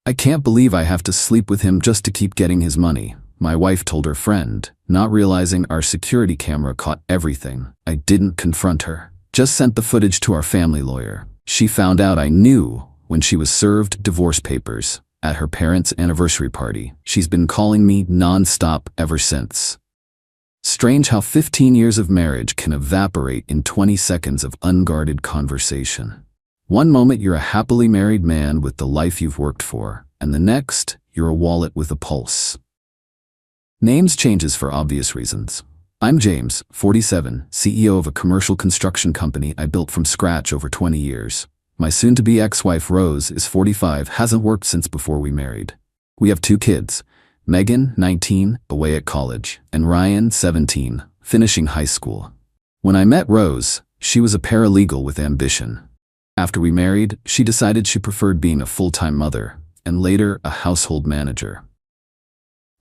"I can't believe I have to sleep with him just to keep getting his money," my wife told her friend, not realizing our security camera caught everything. I didn't confront her, just sent the footage to our family lawyer. She found out I knew when she was served divorce papers at her parents' anniversary party. She's been calling me nonstop ever since. Strange how 15 years of marriage can evaporate in 20 seconds of unguarded conversation. One moment you're a happily married man with the life you've worked for, and the next, you're a wallet with a pulse. Names changes for obvious reasons. I'm James, 47, CEO of a commercial construction company I built from scratch over 20 years. My soon-to-be ex-wife Rose is 45, hasn't worked since before we married. We have 2 kids, Megan, 19, away at college, and Ryan, 17, finishing high school. When I met Rose, she was a paralegal with ambition. After we married, she decided she preferred being a full-time mother, and later a household manager.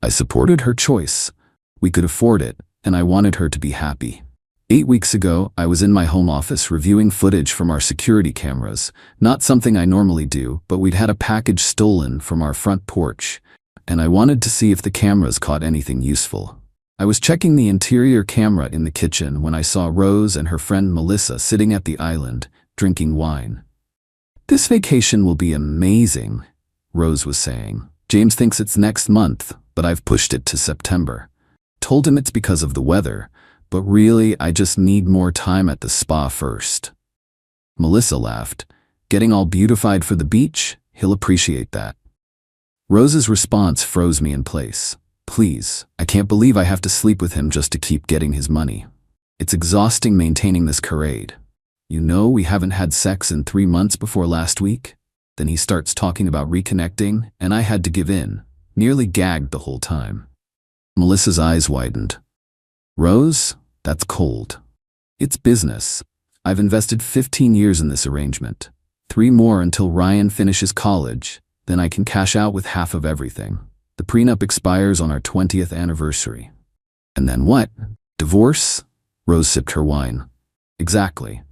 I supported her choice. We could afford it, and I wanted her to be happy. 8 weeks ago, I was in my home office reviewing footage from our security cameras, not something I normally do, but we'd had a package stolen from our front porch, and I wanted to see if the cameras caught anything useful. I was checking the interior camera in the kitchen when I saw Rose and her friend Melissa sitting at the island, drinking wine. "This vacation will be amazing," Rose was saying. "James thinks it's next month, but I've pushed it to September. Told him it's because of the weather, but really I just need more time at the spa first." Melissa laughed. "Getting all beautified for the beach? He'll appreciate that." Rose's response froze me in place. "Please, I can't believe I have to sleep with him just to keep getting his money. It's exhausting maintaining this charade. You know we haven't had sex in 3 months before last week?" Then he starts talking about reconnecting, and I had to give in, nearly gagged the whole time. Melissa's eyes widened. "Rose, that's cold. It's business. I've invested 15 years in this arrangement. 3 more until Ryan finishes college, then I can cash out with half of everything. The prenup expires on our 20th anniversary." "And then what? Divorce?" Rose sipped her wine. "Exactly.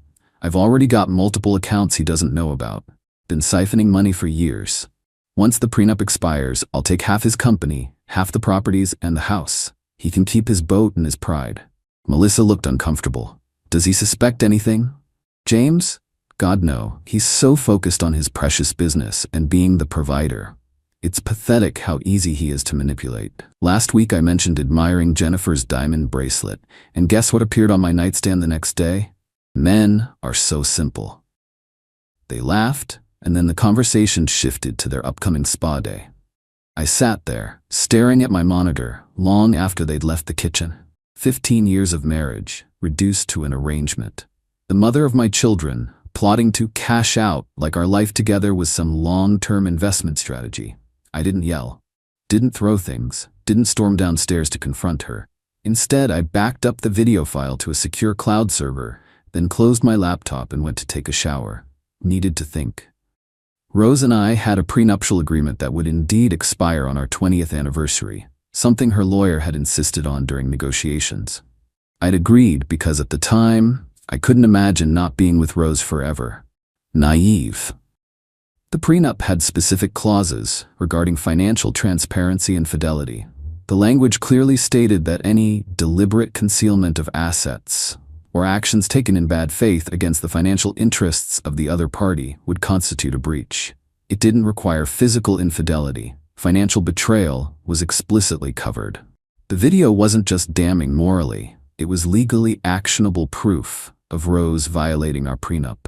I've already got multiple accounts he doesn't know about. Been siphoning money for years. Once the prenup expires, I'll take half his company, half the properties, and the house. He can keep his boat and his pride." Melissa looked uncomfortable. "Does he suspect anything?" "James? God, no. He's so focused on his precious business and being the provider. It's pathetic how easy he is to manipulate. Last week I mentioned admiring Jennifer's diamond bracelet, and guess what appeared on my nightstand the next day? Men are so simple." They laughed, and then the conversation shifted to their upcoming spa day. I sat there, staring at my monitor, long after they'd left the kitchen. 15 years of marriage, reduced to an arrangement. The mother of my children, plotting to cash out like our life together was some long-term investment strategy. I didn't yell, didn't throw things, didn't storm downstairs to confront her. Instead, I backed up the video file to a secure cloud server, then closed my laptop and went to take a shower. Needed to think. Rose and I had a prenuptial agreement that would indeed expire on our 20th anniversary, something her lawyer had insisted on during negotiations. I'd agreed because at the time, I couldn't imagine not being with Rose forever. Naive. The prenup had specific clauses regarding financial transparency and fidelity. The language clearly stated that any deliberate concealment of assets or actions taken in bad faith against the financial interests of the other party would constitute a breach. It didn't require physical infidelity. Financial betrayal was explicitly covered. The video wasn't just damning morally, it was legally actionable proof of Rose violating our prenup.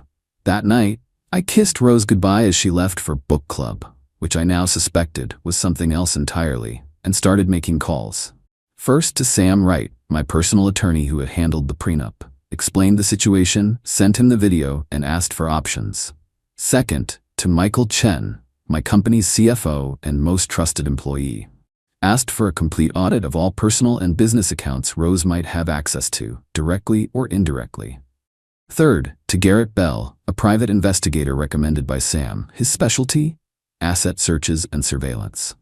That night, I kissed Rose goodbye as she left for book club, which I now suspected was something else entirely, and started making calls. First to Sam Wright, my personal attorney who had handled the prenup. Explained the situation, sent him the video, and asked for options. Second, to Michael Chen, my company's CFO and most trusted employee. Asked for a complete audit of all personal and business accounts Rose might have access to, directly or indirectly. Third, to Garrett Bell, a private investigator recommended by Sam, his specialty? Asset searches and surveillance.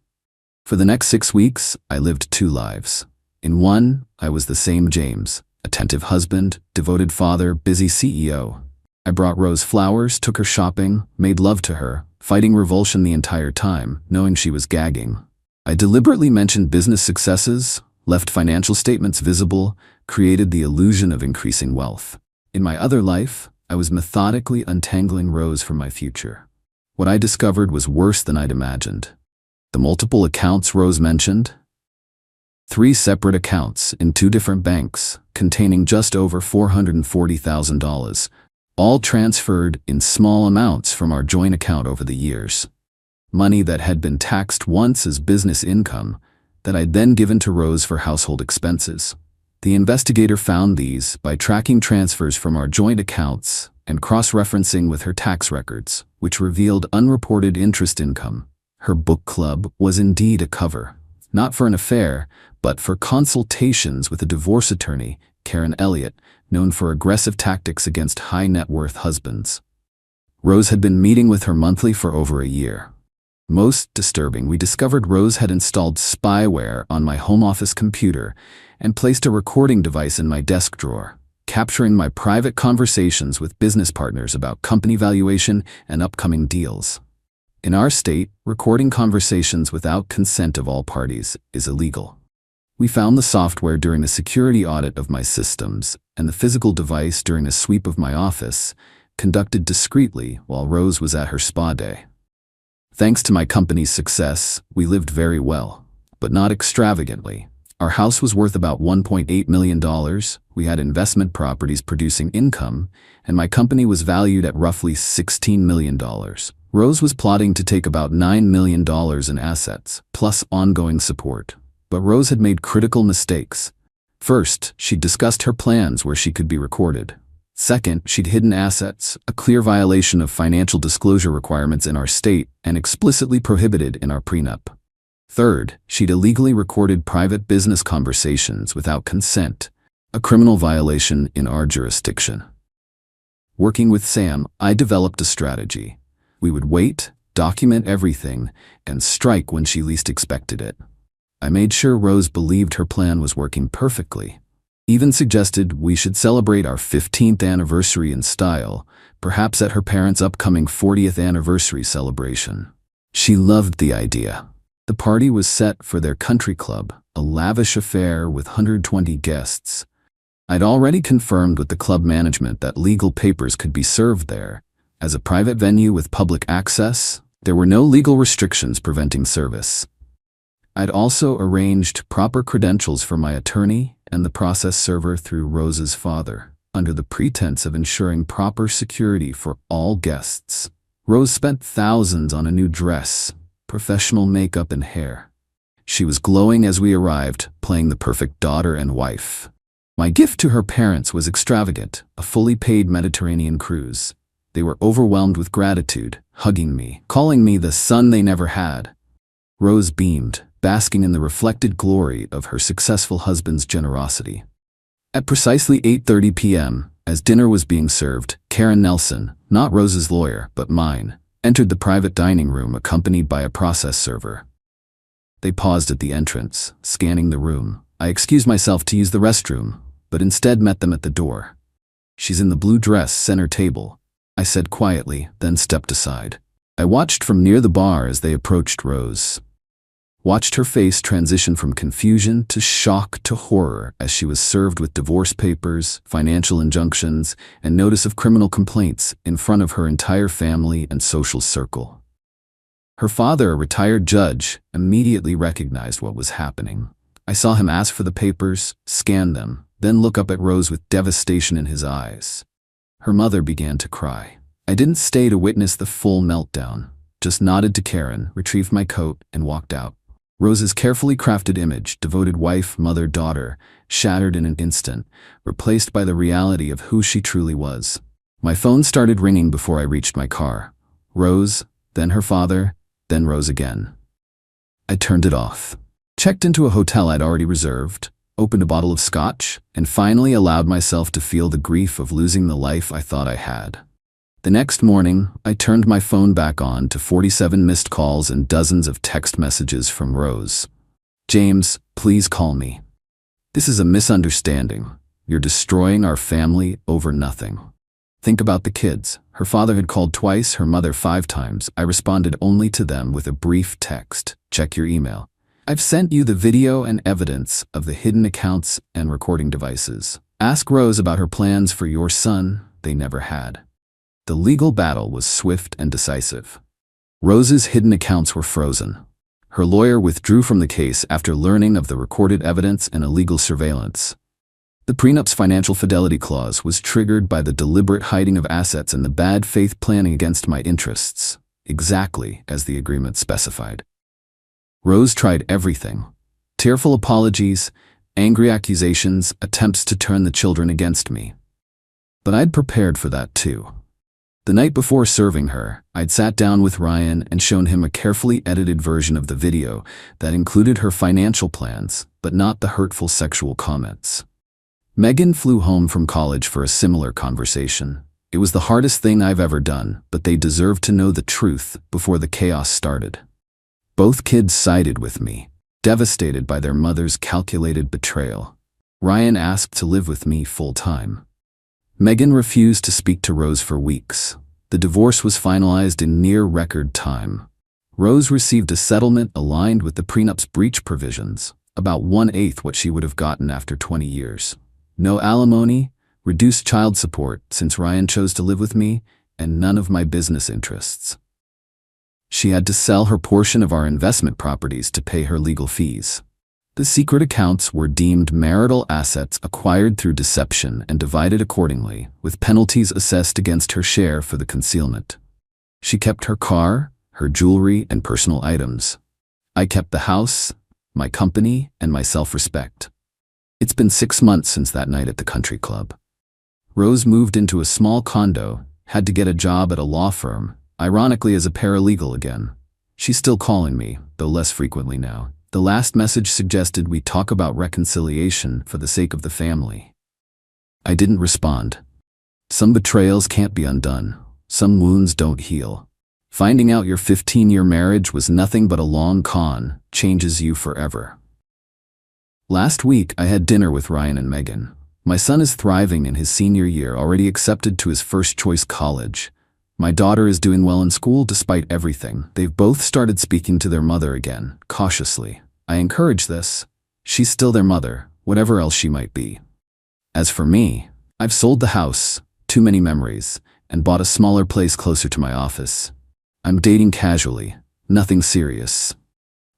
For the next 6 weeks, I lived 2 lives. In one, I was the same James, attentive husband, devoted father, busy CEO. I brought Rose flowers, took her shopping, made love to her, fighting revulsion the entire time, knowing she was gagging. I deliberately mentioned business successes, left financial statements visible, created the illusion of increasing wealth. In my other life, I was methodically untangling Rose from my future. What I discovered was worse than I'd imagined. The multiple accounts Rose mentioned? 3 separate accounts in 2 different banks, containing just over $440,000, all transferred in small amounts from our joint account over the years. Money that had been taxed once as business income, that I'd then given to Rose for household expenses. The investigator found these by tracking transfers from our joint accounts and cross-referencing with her tax records, which revealed unreported interest income. Her book club was indeed a cover, not for an affair, but for consultations with a divorce attorney, Karen Elliott, known for aggressive tactics against high-net-worth husbands. Rose had been meeting with her monthly for over a year. Most disturbing, we discovered Rose had installed spyware on my home office computer and placed a recording device in my desk drawer, capturing my private conversations with business partners about company valuation and upcoming deals. In our state, recording conversations without consent of all parties is illegal. We found the software during a security audit of my systems and the physical device during a sweep of my office, conducted discreetly while Rose was at her spa day. Thanks to my company's success, we lived very well, but not extravagantly. Our house was worth about $1.8 million, we had investment properties producing income, and my company was valued at roughly $16 million. Rose was plotting to take about $9 million in assets, plus ongoing support. But Rose had made critical mistakes. First, she'd discussed her plans where she could be recorded. Second, she'd hidden assets, a clear violation of financial disclosure requirements in our state and explicitly prohibited in our prenup. Third, she'd illegally recorded private business conversations without consent, a criminal violation in our jurisdiction. Working with Sam, I developed a strategy. We would wait, document everything, and strike when she least expected it. I made sure Rose believed her plan was working perfectly. Even suggested we should celebrate our 15th anniversary in style, perhaps at her parents' upcoming 40th anniversary celebration. She loved the idea. The party was set for their country club, a lavish affair with 120 guests. I'd already confirmed with the club management that legal papers could be served there. As a private venue with public access, there were no legal restrictions preventing service. I'd also arranged proper credentials for my attorney and the process server through Rose's father, under the pretense of ensuring proper security for all guests. Rose spent thousands on a new dress, professional makeup and hair. She was glowing as we arrived, playing the perfect daughter and wife. My gift to her parents was extravagant, a fully paid Mediterranean cruise. They were overwhelmed with gratitude, hugging me, calling me the son they never had. Rose beamed, basking in the reflected glory of her successful husband's generosity. At precisely 8:30 p.m., as dinner was being served, Karen Nelson, not Rose's lawyer, but mine, entered the private dining room accompanied by a process server. They paused at the entrance, scanning the room. I excused myself to use the restroom, but instead met them at the door. "She's in the blue dress, center table," I said quietly, then stepped aside. I watched from near the bar as they approached Rose. Watched her face transition from confusion to shock to horror as she was served with divorce papers, financial injunctions, and notice of criminal complaints in front of her entire family and social circle. Her father, a retired judge, immediately recognized what was happening. I saw him ask for the papers, scan them, then look up at Rose with devastation in his eyes. Her mother began to cry. I didn't stay to witness the full meltdown, just nodded to Karen, retrieved my coat, and walked out. Rose's carefully crafted image, devoted wife, mother, daughter, shattered in an instant, replaced by the reality of who she truly was. My phone started ringing before I reached my car. Rose, then her father, then Rose again. I turned it off, checked into a hotel I'd already reserved, opened a bottle of scotch, and finally allowed myself to feel the grief of losing the life I thought I had. The next morning, I turned my phone back on to 47 missed calls and dozens of text messages from Rose. "James, please call me. This is a misunderstanding. You're destroying our family over nothing." Think about the kids. Her father had called twice, her mother 5 times. I responded only to them with a brief text. Check your email. I've sent you the video and evidence of the hidden accounts and recording devices. Ask Rose about her plans for your son. They never had. The legal battle was swift and decisive. Rose's hidden accounts were frozen. Her lawyer withdrew from the case after learning of the recorded evidence and illegal surveillance. The prenup's financial fidelity clause was triggered by the deliberate hiding of assets and the bad faith planning against my interests, exactly as the agreement specified. Rose tried everything: tearful apologies, angry accusations, attempts to turn the children against me. But I'd prepared for that too. The night before serving her, I'd sat down with Ryan and shown him a carefully edited version of the video that included her financial plans, but not the hurtful sexual comments. Megan flew home from college for a similar conversation. It was the hardest thing I've ever done, but they deserved to know the truth before the chaos started. Both kids sided with me, devastated by their mother's calculated betrayal. Ryan asked to live with me full-time. Megan refused to speak to Rose for weeks. The divorce was finalized in near record time. Rose received a settlement aligned with the prenup's breach provisions, about 1/8 what she would have gotten after 20 years. No alimony, reduced child support since Ryan chose to live with me, and none of my business interests. She had to sell her portion of our investment properties to pay her legal fees. The secret accounts were deemed marital assets acquired through deception and divided accordingly, with penalties assessed against her share for the concealment. She kept her car, her jewelry, and personal items. I kept the house, my company, and my self-respect. It's been 6 months since that night at the country club. Rose moved into a small condo, had to get a job at a law firm, ironically as a paralegal again. She's still calling me, though less frequently now. The last message suggested we talk about reconciliation for the sake of the family. I didn't respond. Some betrayals can't be undone. Some wounds don't heal. Finding out your 15-year marriage was nothing but a long con changes you forever. Last week, I had dinner with Ryan and Megan. My son is thriving in his senior year, already accepted to his first-choice college. My daughter is doing well in school despite everything. They've both started speaking to their mother again, cautiously. I encourage this. She's still their mother, whatever else she might be. As for me, I've sold the house, too many memories, and bought a smaller place closer to my office. I'm dating casually, nothing serious.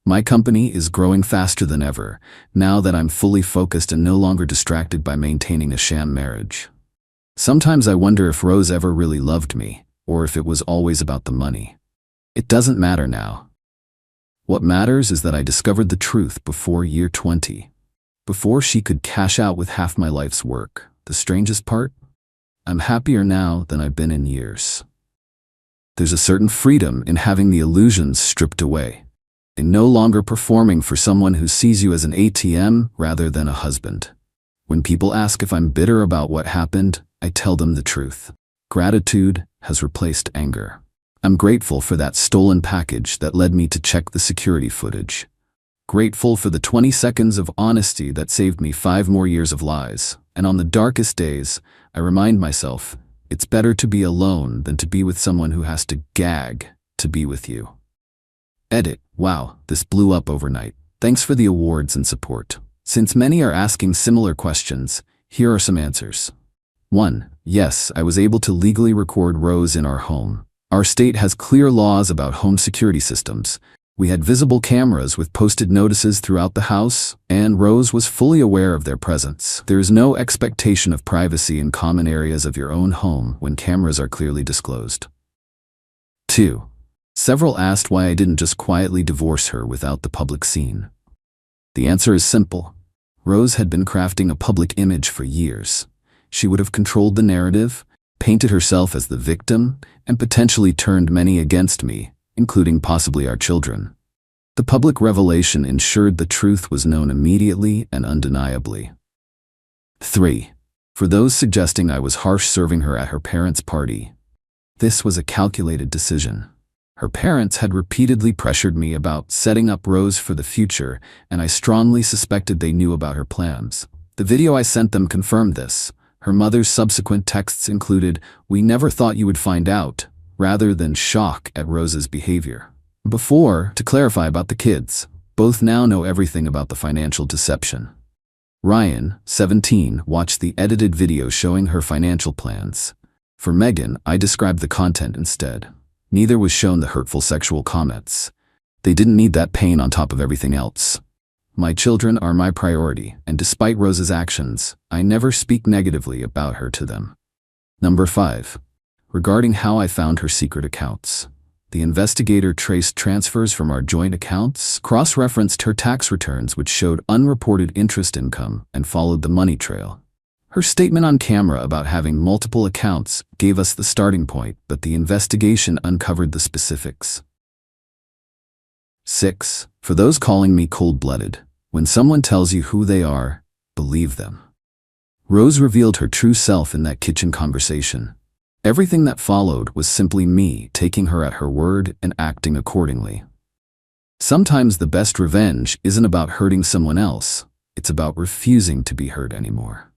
My company is growing faster than ever, now that I'm fully focused and no longer distracted by maintaining a sham marriage. Sometimes I wonder if Rose ever really loved me, or if it was always about the money. It doesn't matter now. What matters is that I discovered the truth before year 20, before she could cash out with half my life's work. The strangest part? I'm happier now than I've been in years. There's a certain freedom in having the illusions stripped away, in no longer performing for someone who sees you as an ATM rather than a husband. When people ask if I'm bitter about what happened, I tell them the truth. Gratitude has replaced anger. I'm grateful for that stolen package that led me to check the security footage. Grateful for the 20 seconds of honesty that saved me 5 more years of lies. And on the darkest days, I remind myself, it's better to be alone than to be with someone who has to gag to be with you. Edit. Wow, this blew up overnight. Thanks for the awards and support. Since many are asking similar questions, here are some answers. 1. Yes, I was able to legally record Rose in our home. Our state has clear laws about home security systems. We had visible cameras with posted notices throughout the house, and Rose was fully aware of their presence. There is no expectation of privacy in common areas of your own home when cameras are clearly disclosed. 2. Several asked why I didn't just quietly divorce her without the public scene. The answer is simple. Rose had been crafting a public image for years. She would have controlled the narrative, painted herself as the victim, and potentially turned many against me, including possibly our children. The public revelation ensured the truth was known immediately and undeniably. 3. For those suggesting I was harsh serving her at her parents' party, this was a calculated decision. Her parents had repeatedly pressured me about setting up Rose for the future, and I strongly suspected they knew about her plans. The video I sent them confirmed this. Her mother's subsequent texts included, "We never thought you would find out," rather than shock at Rose's behavior. Before, to clarify about the kids, both now know everything about the financial deception. Ryan, 17, watched the edited video showing her financial plans. For Megan, I described the content instead. Neither was shown the hurtful sexual comments. They didn't need that pain on top of everything else. My children are my priority, and despite Rose's actions, I never speak negatively about her to them. Number 5. Regarding how I found her secret accounts. The investigator traced transfers from our joint accounts, cross-referenced her tax returns which showed unreported interest income, and followed the money trail. Her statement on camera about having multiple accounts gave us the starting point, but the investigation uncovered the specifics. 6. For those calling me cold-blooded, when someone tells you who they are, believe them. Rose revealed her true self in that kitchen conversation. Everything that followed was simply me taking her at her word and acting accordingly. Sometimes the best revenge isn't about hurting someone else, it's about refusing to be hurt anymore.